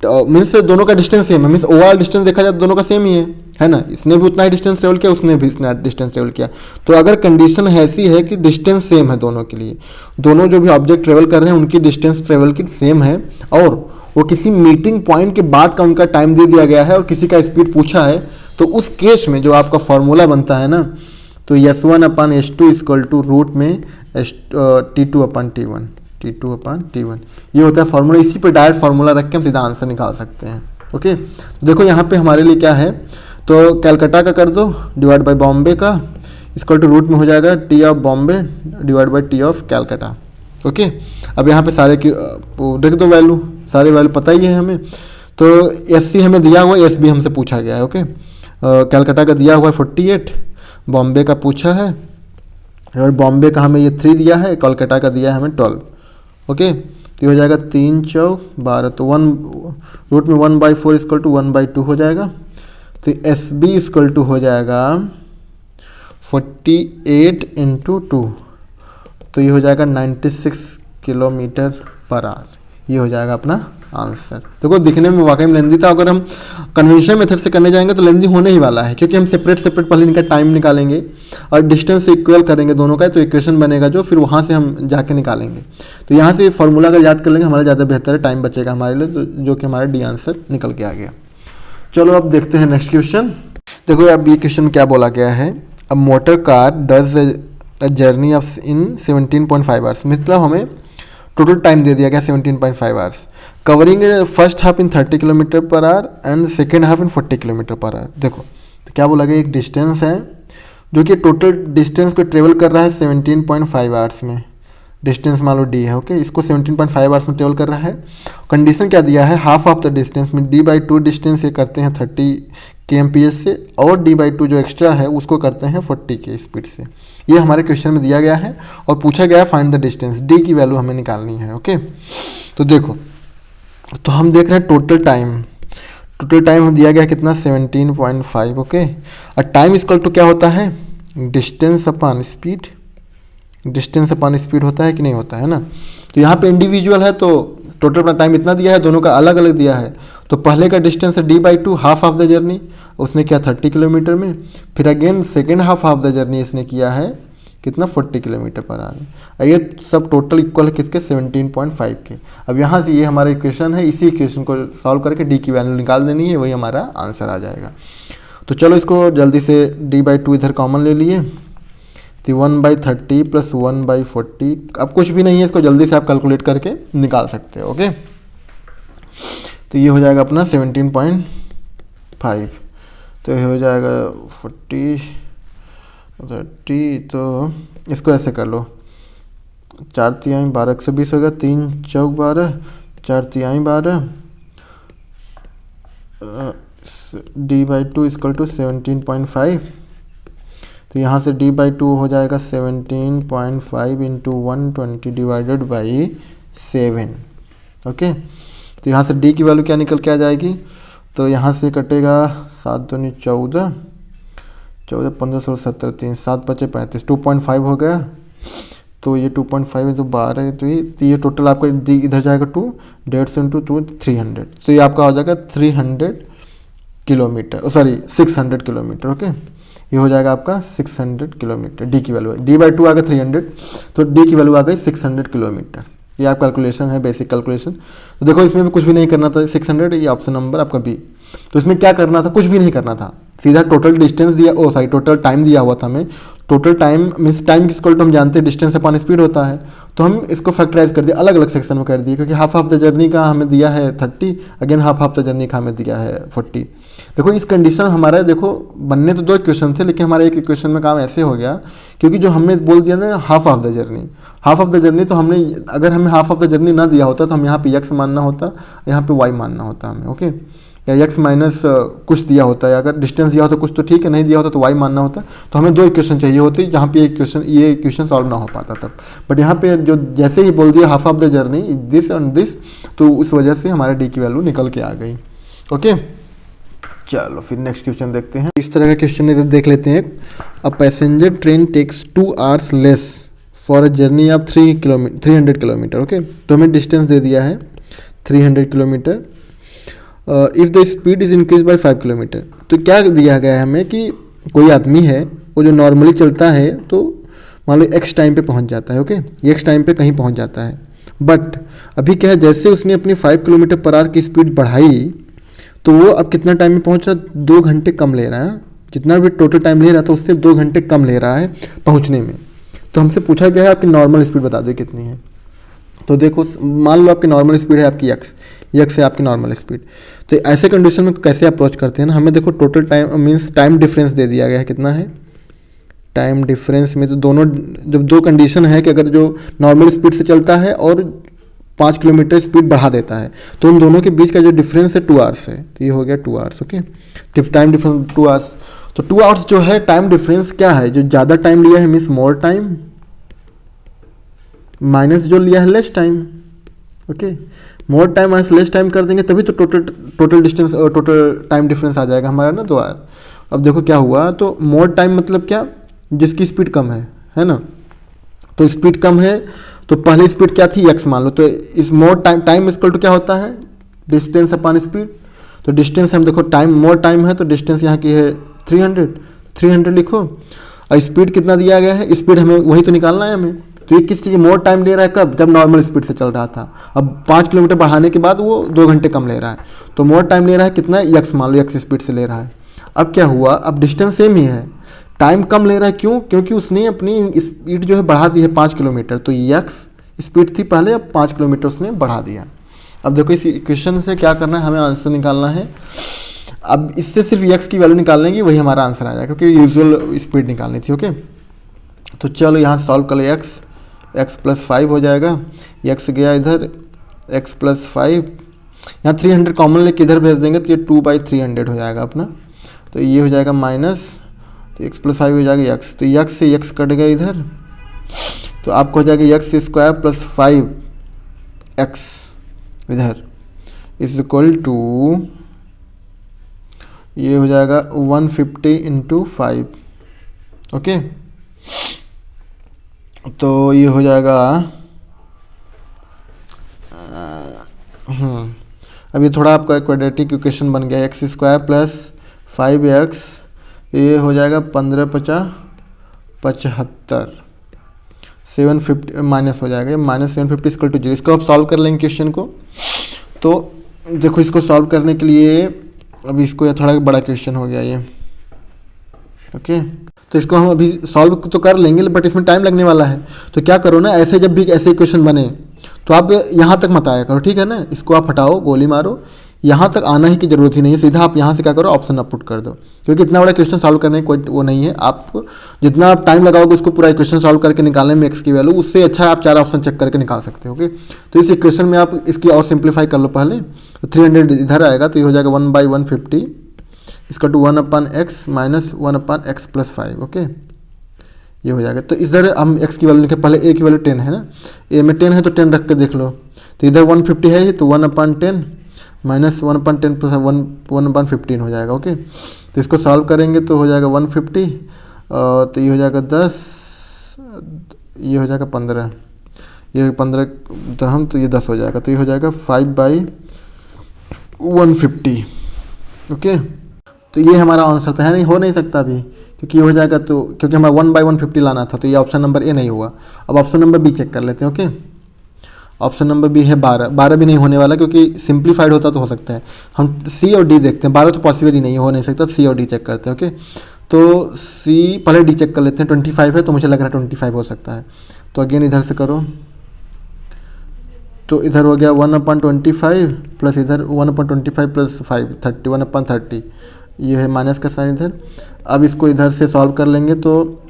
मीन्स दोनों का डिस्टेंस सेम है, मीन्स ओवरऑल डिस्टेंस देखा जाए दोनों का सेम ही है ना, इसने भी उतना ही डिस्टेंस ट्रेवल किया, उसने भी इतना डिस्टेंस ट्रेवल किया। तो अगर कंडीशन ऐसी है कि डिस्टेंस सेम है दोनों के लिए, दोनों जो भी ऑब्जेक्ट ट्रेवल कर रहे हैं उनकी डिस्टेंस ट्रेवल की सेम है, और वो किसी मीटिंग पॉइंट के बाद का उनका टाइम दे दिया गया है और किसी का स्पीड पूछा है, तो उस केस में जो आपका फॉर्मूला बनता है ना, तो S1/S2 इक्वल टू रूट में T2/T1 T2/T1 ये होता है फार्मूला। इसी पे डायरेक्ट फार्मूला रख के हम सीधा आंसर निकाल सकते हैं। ओके, तो देखो यहाँ पे हमारे लिए क्या है, तो कैलकाटा का कर दो डिवाइड बाय बॉम्बे का इक्वल टू रूट में हो जाएगा T of Bombay divide by T of Calcutta. Okay, अब यहाँ पे सारे की देख दो वैल्यू, सारे वैल्यू पता ही है हमें। तो SC हमें दिया हुआ है, SB हमसे पूछा गया है। ओके, कैलकाटा का दिया हुआ है 48, बॉम्बे का पूछा है, और बॉम्बे का हमें ये 3 दिया है, कोलकाता का दिया है हमें 12। ओके, तो ये हो जाएगा 3 चौक 12, तो 1 रूट में 1/4 इक्वल टू 1/2 हो जाएगा। तो SB इक्वल टू हो जाएगा 48 × 2, तो ये हो जाएगा 96 किलोमीटर पर आवर। ये हो जाएगा अपना आंसर। देखो दिखने में वाकई में लेंदी था, अगर हम कन्वेंशनल मेथड से करने जाएंगे तो लेंदी होने ही वाला है, क्योंकि हम सेपरेट पहले इनका टाइम निकालेंगे और डिस्टेंस से इक्वल करेंगे दोनों का, तो इक्वेशन बनेगा जो फिर वहाँ से हम जाके निकालेंगे। तो यहाँ से फार्मूला अगर याद कर लेंगे हमारा ज़्यादा बेहतर है, टाइम बचेगा हमारे लिए, तो जो कि हमारा डी आंसर निकल के आ गया। चलो अब देखते हैं नेक्स्ट क्वेश्चन। देखो अब ये क्वेश्चन क्या बोला गया है, अब motor car does a journey of in 17.5 hours, मतलब हमें टोटल टाइम दे दिया गया 17.5 hours, covering first half in 30 kilometre per hour and second half in 40 kilometre per hour. देखो तो क्या बोला गया, एक डिस्टेंस है जो कि टोटल डिस्टेंस को ट्रेवल कर रहा है 17.5 आवर्स में, डिस्टेंस मान लो डी है, ओके, इसको 17.5 आवर्स में ट्रेवल कर रहा है। कंडीशन क्या दिया है, हाफ ऑफ द डिस्टेंस में d/2 डिस्टेंस ये करते हैं 30 kmph से, और d/2 जो एक्स्ट्रा है उसको करते हैं 40 के स्पीड से। ये हमारे क्वेश्चन में दिया गया है और पूछा गया है फाइंड द डिस्टेंस, डी की वैल्यू हमें निकालनी है, ओके। तो देखो, तो हम देख रहे हैं टोटल टाइम दिया गया है कितना, 17.5, ओके। और टाइम इक्वल टू क्या होता है, distance upon speed, distance upon speed होता है कि नहीं होता है ना। तो यहाँ पे इंडिविजुअल है तो टोटल अपना टाइम इतना दिया है, दोनों का अलग अलग दिया है। तो पहले का डिस्टेंस है d/2, half of the journey, उसने किया 30 किलोमीटर में। फिर again second half of the journey इसने किया है कितना, 40 किलोमीटर पर आवर। ये सब टोटल इक्वल है किसके, 17.5 के। अब यहाँ से ये हमारा इक्वेशन है, इसी इक्वेशन को सॉल्व करके डी की वैल्यू निकाल देनी है, वही हमारा आंसर आ जाएगा। तो चलो इसको जल्दी से d/2 इधर कॉमन ले लिए, तो 1/30 प्लस 1/40, अब कुछ भी नहीं है, इसको जल्दी से आप कैलकुलेट करके निकाल सकते हो, ओके। तो ये हो जाएगा अपना 17.5, तो ये हो जाएगा 40 30, तो इसको ऐसे कर लो, 4×3 12, 120 होगा, 3×4 12, 4×3 12, d/2 इक्वल टू 17.5। तो यहाँ से d/2 हो जाएगा 17.5 इंटू 120 डिवाइडेड बाई 7, ओके। तो यहाँ से d की वैल्यू क्या निकल के आ जाएगी, तो यहाँ से कटेगा 7 दूनी 14, 14 15 16 17 3 7 5 35, 2.5 हो गया। तो ये 2.5 है तो 12 है, तो ये टोटल आपका इधर जाएगा 2, 150 इंटू 2 300, तो ये आपका हो जाएगा 300 किलोमीटर, सॉरी 600 किलोमीटर, ओके। ये हो जाएगा आपका 600 किलोमीटर, डी की वैल्यू है, d/2 आ गया 300, तो डी की वैल्यू आ गई 600 किलोमीटर। ये आप कैलकुलेशन है, बेसिक कैलकुलेशन। तो देखो इसमें भी कुछ भी नहीं करना था, 600, ये ऑप्शन नंबर आपका बी। तो इसमें क्या करना था, कुछ भी नहीं करना था, सीधा टोटल डिस्टेंस दिया, टोटल टाइम दिया हुआ था हमें। टोटल टाइम मीन्स टाइम किस इक्वल टू हम जानते हैं डिस्टेंस अपॉन स्पीड होता है, तो हम इसको फैक्टराइज कर दिया, अलग अलग सेक्शन में कर दिए, क्योंकि हाफ ऑफ द जर्नी का हमें दिया है 30, again half of the journey का हमें दिया है 40। देखो इस कंडीशन हमारा, देखो बनने तो 2 इक्वेशन थे, लेकिन हमारे एक इक्वेशन में काम ऐसे हो गया, क्योंकि जो हमने बोल दिया ना हाफ ऑफ द जर्नी, तो हमने, अगर हमें हाफ ऑफ द जर्नी ना दिया होता तो हम यहाँ पे x मानना होता, यहाँ पे y मानना होता हमें, ओके, या x माइनस कुछ दिया होता है, अगर डिस्टेंस दिया होता कुछ तो ठीक है, नहीं दिया होता तो y मानना होता। तो हमें 2 इक्वेशन चाहिए होती, जहाँ पे ये इक्वेशन सॉल्व ना हो पाता तब। बट यहाँ पे जो जैसे ही बोल दिया half of the journey this and this, तो उस वजह से हमारे डी की वैल्यू निकल के आ गई, ओके। चलो फिर नेक्स्ट क्वेश्चन देखते हैं। इस तरह का क्वेश्चन इधर देख लेते हैं। A passenger train takes 2 hours less for a journey of 300 kilometre, okay. तो हमें डिस्टेंस दे दिया है 300 kilometre, if the speed is increase by 5 kilometre. तो क्या दिया गया है हमें कि कोई आदमी है वो जो नॉर्मली चलता है तो मान लो x टाइम पे पहुंच जाता है, ओके, x टाइम पे कहीं पहुंच जाता है। बट अभी क्या है, जैसे उसने अपनी 5 किलोमीटर पर आवर की स्पीड बढ़ाई, तो वो अब कितना टाइम में पहुंच रहा है, 2 घंटे कम ले रहा है, जितना भी टोटल टाइम ले रहा था उससे 2 घंटे कम ले रहा है पहुंचने में। तो हमसे पूछा गया है आपकी नॉर्मल स्पीड बता दो कितनी है। तो देखो मान लो आपकी नॉर्मल स्पीड है आपकी x है आपकी नॉर्मल स्पीड। तो ऐसे कंडीशन में कैसे अप्रोच करते हैं ना, हमें देखो total time means time difference दे दिया गया है, कितना है टाइम डिफरेंस में। तो दोनों जब 2 कंडीशन है कि अगर जो नॉर्मल स्पीड से चलता है और 5 किलोमीटर स्पीड बढ़ा देता है, तो उन दोनों के बीच का जो डिफरेंस है 2 hours है, तो ये हो गया 2 hours, okay. Time difference 2 hours, तो 2 hours जो है टाइम डिफरेंस क्या है, जो ज़्यादा टाइम लिया है मीन्स मोर टाइम, माइनस जो लिया है less time, okay. More time minus less time कर देंगे तभी तो टोटल डिस्टेंस और टोटल टाइम डिफरेंस आ जाएगा हमारा ना 2 hour। अब देखो क्या हुआ, तो मोर टाइम मतलब क्या, जिसकी स्पीड कम है ना, तो स्पीड कम है तो पहले स्पीड क्या थी x मान लो, तो इस मोर टाइम इक्वल टू क्या होता है डिस्टेंस अपॉन स्पीड। तो डिस्टेंस हम देखो टाइम मोर टाइम है तो डिस्टेंस यहाँ की है 300 लिखो, और स्पीड कितना दिया गया है, स्पीड हमें वही तो निकालना है हमें। तो ये किस चीज़ मोर टाइम ले रहा है कब, जब नॉर्मल स्पीड से चल रहा था। अब 5 किलोमीटर बढ़ाने के बाद वो 2 घंटे कम ले रहा है, तो मोर टाइम ले रहा है कितना x मान लो x स्पीड से ले रहा है। अब क्या हुआ, अब डिस्टेंस सेम ही है, टाइम कम ले रहा है, क्यों, क्योंकि उसने अपनी स्पीड जो है बढ़ा दी है 5 किलोमीटर। तो x स्पीड थी पहले, अब 5 किलोमीटर उसने बढ़ा दिया। अब देखो इस इक्वेशन से क्या करना है, हमें आंसर निकालना है अब इससे सिर्फ एक्स की वैल्यू निकालने की, वही हमारा आंसर आ जाएगा, क्योंकि यूजुअल स्पीड निकालनी थी। ओके, तो चलो यहाँ सॉल्व कर लो। एक्स प्लस 5 हो जाएगा, एक्स गया इधर, एक्स प्लस 5, यहाँ 300 कॉमन लेके इधर भेज देंगे तो ये 2/300 हो जाएगा अपना। तो ये हो जाएगा माइनस, तो एक्स प्लस 5 हो जाएगा एक्स, तो एक्स से एक्स कट गया इधर, तो आपको हो जाएगा एक्स स्क्वायर प्लस 5x इधर इज इक्वल टू, ये हो जाएगा 150 इंटू 5। ओके, तो ये हो जाएगा अब ये थोड़ा आपका क्वाड्रेटिक इक्वेशन बन गया, एक्स स्क्वायर प्लस 5x, ये हो जाएगा 15×5=75, 750 माइनस हो जाएगा, माइनस 750 इक्वल टू 0। इसको आप सॉल्व कर लेंगे क्वेश्चन को। तो देखो इसको सॉल्व करने के लिए अभी इसको ये थोड़ा बड़ा क्वेश्चन हो गया ये। ओके, तो इसको हम अभी सॉल्व तो कर लेंगे, बट इसमें टाइम लगने वाला है। तो क्या करो ना, ऐसे जब भी ऐसे क्वेश्चन बने तो आप यहाँ तक मत आया करो, ठीक है ना। इसको आप हटाओ, गोली मारो, यहाँ तक आना ही की जरूरत ही नहीं है। सीधा आप यहाँ से क्या करो, ऑप्शन आप पुट कर दो, क्योंकि इतना बड़ा क्वेश्चन सॉल्व करने कोई वो नहीं है। आप जितना आप टाइम लगाओगे उसको पूरा क्वेश्चन सॉल्व करके निकालने में एक्स की वैल्यू, उससे अच्छा आप 4 ऑप्शन चेक करके निकाल सकते हो। ओके, तो इस इक्वेशन में आप इसकी और सिंप्लीफाई कर लो पहले। तो 300 इधर आएगा, तो ये हो जाएगा 1/150 इसका to 1/x minus 1/x plus 5। Okay, ये हो जाएगा। तो इधर हम x की वैल्यू लिखे, पहले a की वैल्यू 10 है ना, a में 10 है तो 10 रख के देख लो। तो इधर 150 है, तो 1/10 माइनस 1/10 प्लस 1/15 हो जाएगा। ओके, तो इसको सॉल्व करेंगे तो हो जाएगा 150, तो ये हो जाएगा 10, ये हो जाएगा 15, ये 15 तो हम, तो ये 10 हो जाएगा, तो ये हो जाएगा 5/150। ओके, तो ये हमारा आंसर तो है नहीं, हो नहीं सकता अभी, क्योंकि ये हो जाएगा, तो क्योंकि हमारा 1/150 लाना था, तो ये ऑप्शन नंबर ए नहीं हुआ। अब ऑप्शन नंबर बी चेक कर लेते हैं। ओके, ऑप्शन नंबर बी है 12 भी नहीं होने वाला, क्योंकि सिंप्लीफाइड होता तो हो सकता है। हम सी और डी देखते हैं, 12 तो पॉसिबल ही नहीं हो नहीं सकता, सी और डी चेक करते हैं। ओके, तो सी पहले डी चेक कर लेते हैं। 25 है, तो मुझे लग रहा है 25 हो सकता है। तो अगेन इधर से करो, तो इधर हो गया 1/25 प्लस इधर 1/25 प्लस 5 30, 1/30, ये है माइनस का साइन इधर। अब इसको इधर से सॉल्व कर लेंगे, तो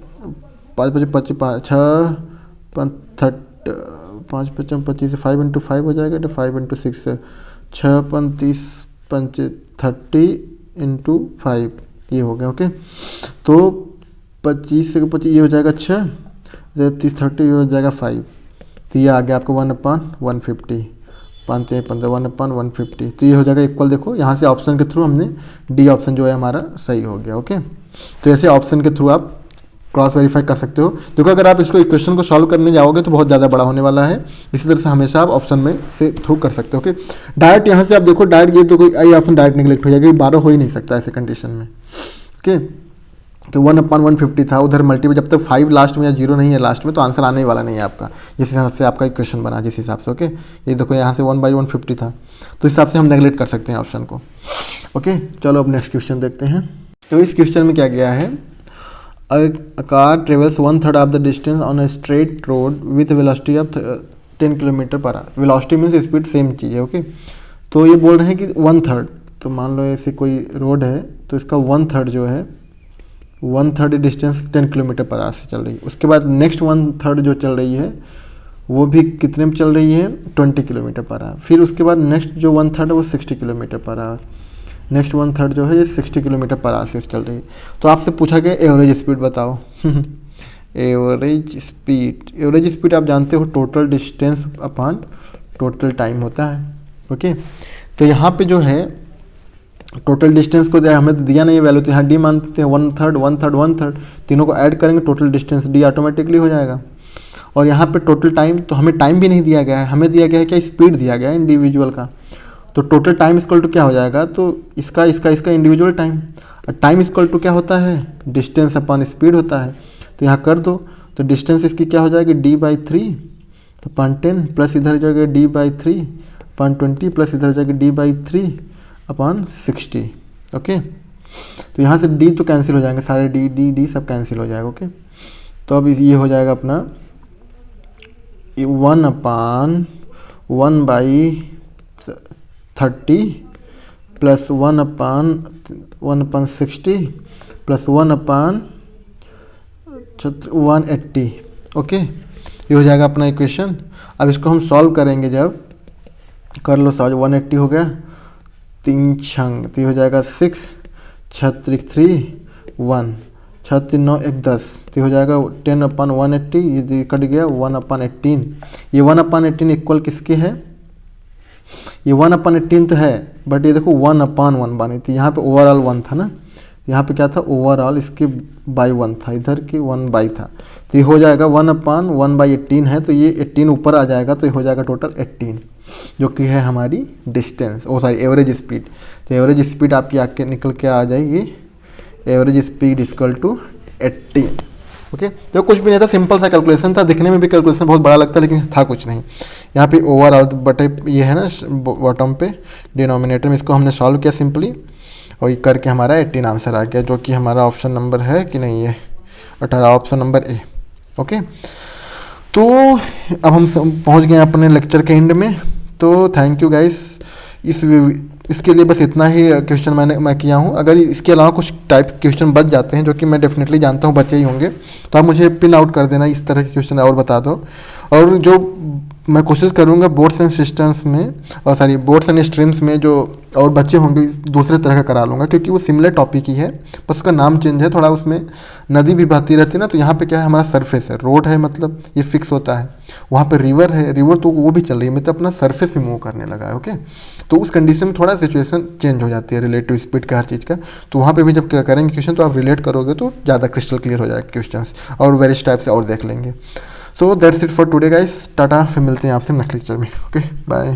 5×5 से 5 इंटू 5 हो जाएगा, तो 5 इंटू 6 से 6×5 30 इंटू 5, ये हो गया। ओके, तो 25 से 25 ये हो जाएगा 6, 30 30 ये हो जाएगा 5, तो ये आ गया आपको 1/150, 15 1/150, तो ये हो जाएगा इक्वल। देखो यहाँ से ऑप्शन के थ्रू हमने डी ऑप्शन जो है हमारा सही हो गया। ओके, तो ऐसे ऑप्शन के थ्रू आप क्रॉस वेरीफाई कर सकते हो। देखो अगर आप इसको इक्वेशन को सॉल्व करने जाओगे तो बहुत ज़्यादा बड़ा होने वाला है, इसी तरह से हमेशा आप ऑप्शन में से थ्रू कर सकते हो। ओके, डायरेक्ट यहाँ से आप देखो, डायरेक्ट ये तो कोई आई ऑप्शन डायरेक्ट निगलेक्ट हो जाएगा, 12 हो ही नहीं सकता ऐसे कंडीशन में। ओके, तो 1/150 था, उधर मल्टीपल जब तक 5 लास्ट में या 0 नहीं है लास्ट में, तो आंसर आने वाला नहीं है आपका, जिस हिसाब से आपका इक्वेशन बना, जिस हिसाब से। ओके, ये देखो यहाँ से 1/150 था, तो इस हिसाब से हम नेगलेक्ट कर सकते हैं ऑप्शन को। ओके, चलो अब नेक्स्ट क्वेश्चन देखते हैं। तो इस क्वेश्चन में क्या गया है, a car travels 1/3 of the distance on a straight road with velocity of 10 km/h। Velocity means speed same चीज़ है। ओके, तो ये बोल रहे हैं कि 1/3, तो मान लो ऐसे कोई रोड है, तो इसका 1/3 जो है, 1/3 डिस्टेंस 10 km/h से चल रही है। उसके बाद नेक्स्ट 1/3 जो चल रही है वो भी कितने में चल रही है, 20 km/h। फिर उसके बाद नेक्स्ट जो 1/3 है वो 60 km/h। नेक्स्ट 1/3 जो है ये 60 km/h से चल रही है। तो आपसे पूछा गया एवरेज स्पीड बताओ। एवरेज स्पीड आप जानते हो total distance upon total time होता है। ओके, तो यहाँ पे जो है टोटल डिस्टेंस को हमें तो दिया नहीं है वैल्यू, तो यहाँ डी मानते हैं 1/3 1/3 1/3, तीनों को ऐड करेंगे टोटल डिस्टेंस डी ऑटोमेटिकली हो जाएगा। और यहाँ पे टोटल टाइम, तो हमें टाइम भी नहीं दिया गया है, हमें दिया गया है क्या, स्पीड दिया गया है इंडिविजुअल का। तो टोटल टाइम इक्वल टू क्या हो जाएगा, तो इसका इंडिविजुअल टाइम, और टाइम इक्वल टू क्या होता है, डिस्टेंस अपॉन स्पीड होता है। तो यहाँ कर दो, तो डिस्टेंस इसकी क्या हो जाएगी, d/3 अपॉन 10 प्लस इधर जाएगा d/3 अपॉन 20 प्लस इधर जाएगा d/3 अपॉन 60। ओके, तो यहाँ से d तो कैंसिल हो जाएंगे सारे, d सब कैंसिल हो जाएगा। ओके, तो अब ये हो जाएगा अपना 1/1/30 प्लस 1/1/60 प्लस 1/180। ओके, ये हो जाएगा अपना इक्वेशन। अब इसको हम सॉल्व करेंगे, जब कर लो सॉल्व, 180 हो गया, 3 छंग तो ये हो जाएगा 6, 6×3 1, 6×3 9 1 10 तो हो जाएगा 10/180, ये कट गया 1/18। ये 1/18 इक्वल किसके है, ये 1/18 तो है, बट ये देखो 1/1 बनी थी, यहाँ पे ओवरऑल 1 था ना, यहाँ पे क्या था ओवरऑल इसके बाई 1 था, इधर की 1/, था तो ये हो जाएगा 1/1/18 है, तो ये 18 ऊपर आ जाएगा, तो ये हो जाएगा टोटल 18, जो कि है हमारी डिस्टेंस, एवरेज स्पीड। तो एवरेज स्पीड आपकी आके निकल के आ जाएगी, average speed equal to 18। Okay, जो कुछ भी नहीं था, सिंपल सा कैलकुलेशन था, दिखने में भी कैलकुलेशन बहुत बड़ा लगता है लेकिन था कुछ नहीं। यहाँ पे ओवरऑल बटे ये है ना बॉटम पे डिनोमिनेटर में, इसको हमने सॉल्व किया सिंपली, और ये करके हमारा 18 आंसर आ गया, जो कि हमारा ऑप्शन नंबर है कि नहीं, ये 18 ऑप्शन नंबर ए। ओके, तो अब हम पहुँच गए अपने लेक्चर के एंड में। तो थैंक यू गाइस, इसके लिए बस इतना ही क्वेश्चन मैं किया हूँ। अगर इसके अलावा कुछ टाइप क्वेश्चन बच जाते हैं, जो कि मैं डेफिनेटली जानता हूँ बचे ही होंगे, तो आप मुझे पिन आउट कर देना, इस तरह के क्वेश्चन और बता दो। और जो मैं कोशिश करूँगा बोर्ड्स एंड सिस्टम्स में, और सॉरी बोर्ड्स एंड स्ट्रीम्स में जो और बच्चे होंगे दूसरे तरह का करा लूँगा, क्योंकि वो सिमिलर टॉपिक ही है, बस उसका नाम चेंज है थोड़ा, उसमें नदी भी बहती रहती है ना, तो यहाँ पे क्या है हमारा सरफेस है, रोड है मतलब ये फिक्स होता है, वहाँ पे रिवर है, रिवर तो वो भी चल रही है, मतलब अपना सरफेस भी मूव करने लगा है। ओके, तो उस कंडीशन में थोड़ा सिचुएशन चेंज हो जाती है रिलेटिव स्पीड का हर चीज़ का, तो वहाँ पे भी जब करेंगे क्वेश्चन तो आप रिलेट करोगे तो ज़्यादा क्रिस्टल क्लियर हो जाएगा क्वेश्चन, और वेरियस टाइप से और देख लेंगे। So that's it for today guys, tata, फिर मिलते हैं आपसे नेक्स्ट लेक्चर में। Okay bye.